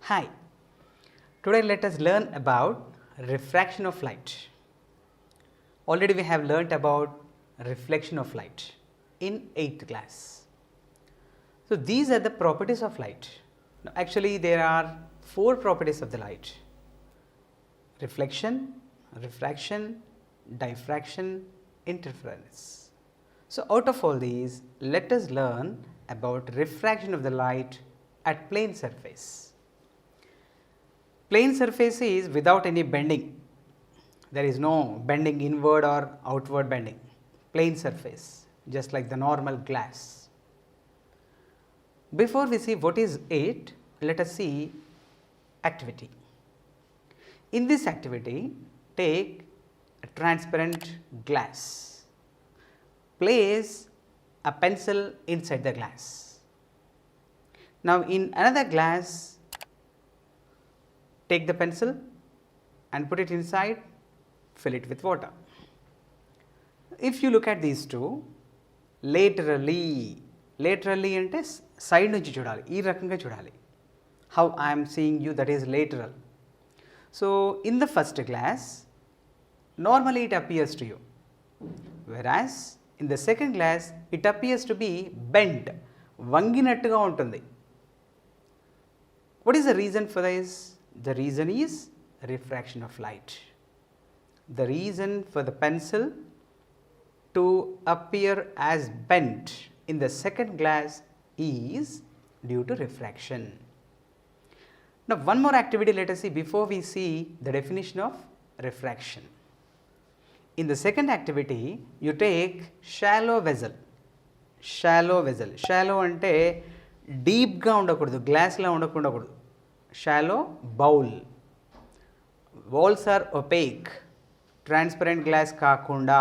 Hi, today let us learn about refraction of light. Already we have learnt about reflection of light in 8th class. So, these are the properties of light. Now, actually there are 4 properties of the light: reflection, refraction, diffraction, interference. So, out of all these, let us learn about refraction of the light at plane surface. Plane surface is without any bending. There is no bending inward or outward bending. Plane surface, just like the normal glass. Before we see what is it, let us see activity. In this activity, take a transparent glass. Place a pencil inside the glass. Now, in another glass, take the pencil and put it inside, fill it with water. If you look at these two, laterally అంటే side నుంచి చూడాలి, ఈ రకంగా చూడాలి. How I am seeing you, that is lateral. So, in the first glass, normally it appears to you, whereas in the second glass it appears to be bent, వంగినట్టుగా ఉంటుంది. What is the reason for this? The reason is refraction of light. The reason for the pencil to appear as bent in the second glass is due to refraction. Now, one more activity let us see before we see the definition of refraction. In the second activity, you take shallow vessel. Shallow అంటే డీప్గా ఉండకూడదు, గ్లాస్లా ఉండకూడదు. Shallow bowl. Walls are opaque. Transparent glass కాకుండా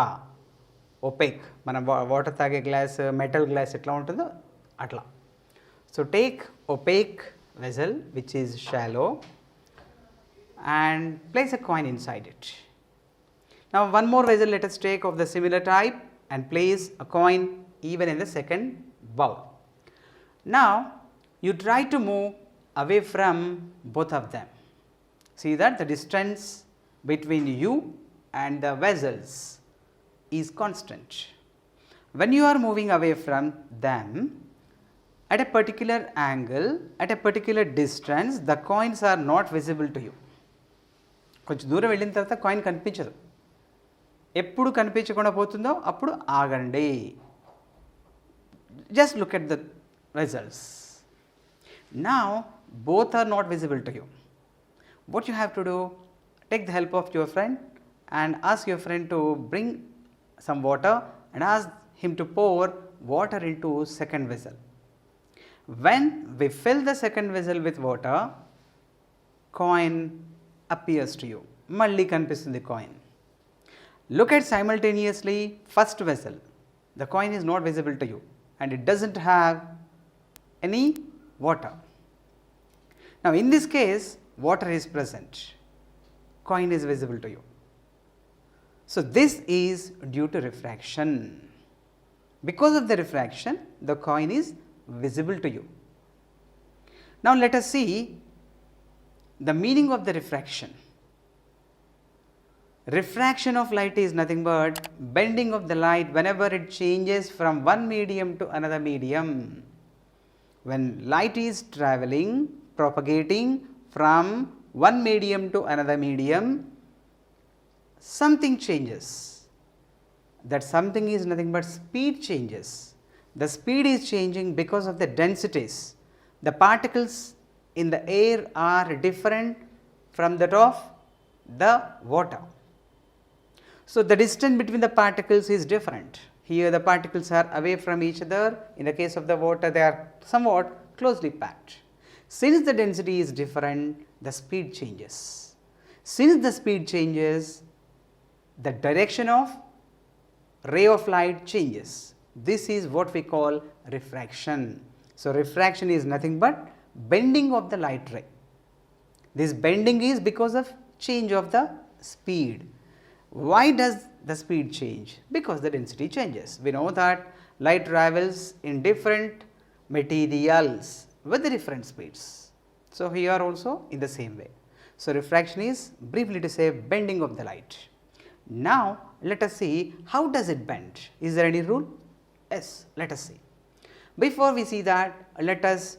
opaque, మన water తాగే glass, metal glass ఎట్లా ఉంటుందో అట్లా. So take opaque vessel which is shallow and place a coin inside it. Now, one more vessel let us take of the similar type and place a coin even in the second bowl. Now, you try to move away from both of them. See that the distance between you and the vessels is constant. When you are moving away from them at a particular angle, at a particular distance, the coins are not visible to you. కొంచెం దూరం వెళ్ళిన తర్వాత coin కనిపించదు. ఎప్పుడు కనిపించకుండా పోతుందో అప్పుడు ఆగండి. Just look at the results. Now, both are not visible to you. What you have to do? Take the help of your friend and ask your friend to bring some water and ask him to pour water into second vessel. When we fill the second vessel with water, coin appears to you. Malli kanipistundi coin. Look at simultaneously first vessel. The coin is not visible to you and it doesn't have any water. Now, in this case, water is present, coin is visible to you. So, this is due to refraction. Because of the refraction, the coin is visible to you. Now, let us see the meaning of the refraction. Refraction of light is nothing but bending of the light whenever it changes from one medium to another medium. When light is traveling, propagating from one medium to another medium, something changes. That something is nothing but speed changes. The speed is changing because of the densities. The particles in the air are different from that of the water. So, the distance between the particles is different. Here the particles are away from each other. In the case of the water, they are somewhat closely packed. Since the density is different, the speed changes. Since the speed changes, the direction of ray of light changes. This is what we call refraction. So, refraction is nothing but bending of the light ray. This bending is because of change of the speed. Why does the speed change? Because the density changes. We know that light travels in different materials with the different speeds. So, here also in the same way. So, refraction is briefly to say bending of the light. Now, let us see how does it bend. Is there any rule? Yes, let us see. Before we see that, let us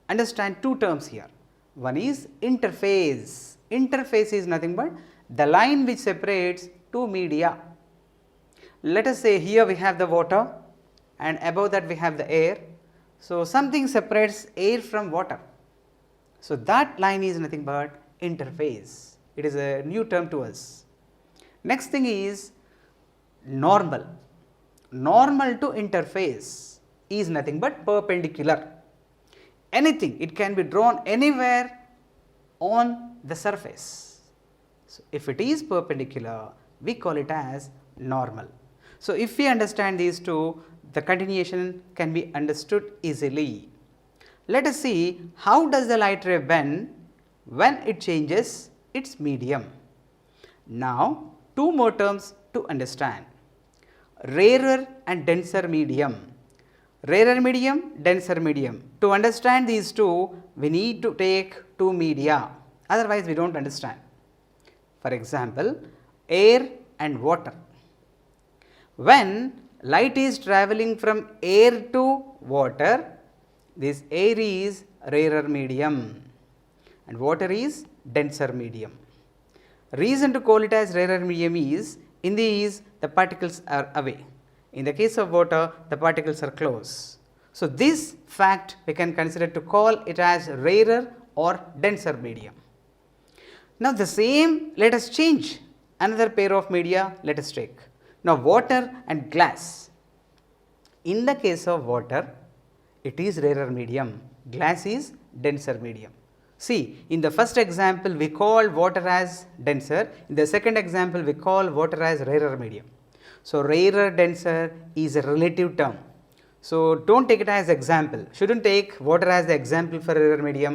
understand two terms here. One is interface. Interface is nothing but the line which separates two media. Let us say here we have the water and above that we have the air. So, something separates air from water. So, that line is nothing but interface. It is a new term to us. Next thing is normal. Normal to interface is nothing but perpendicular. Anything, it can be drawn anywhere on the surface. So, if it is perpendicular, we call it as normal. So, if we understand these two, the continuation can be understood easily. Let us see how does the light ray bend when it changes its medium. Now, two more terms to understand: rarer and denser medium. Rarer medium, denser medium. To understand these two, we need to take two media, otherwise we do not understand. For example, air and water. When light is travelling from air to water, this air is rarer medium and water is denser medium. Reason to call it as rarer medium is, in these the particles are away. In the case of water, the particles are close. So, this fact we can consider to call it as rarer or denser medium. Now, the same, let us change another pair of media, let us take. Now, water and glass. In the case of water, it is rarer medium, glass is denser medium. See, in the first example we call water as denser, in the second example we call water as rarer medium. So, rarer denser is a relative term. So, do not take it as example, should not take water as the example for rarer medium,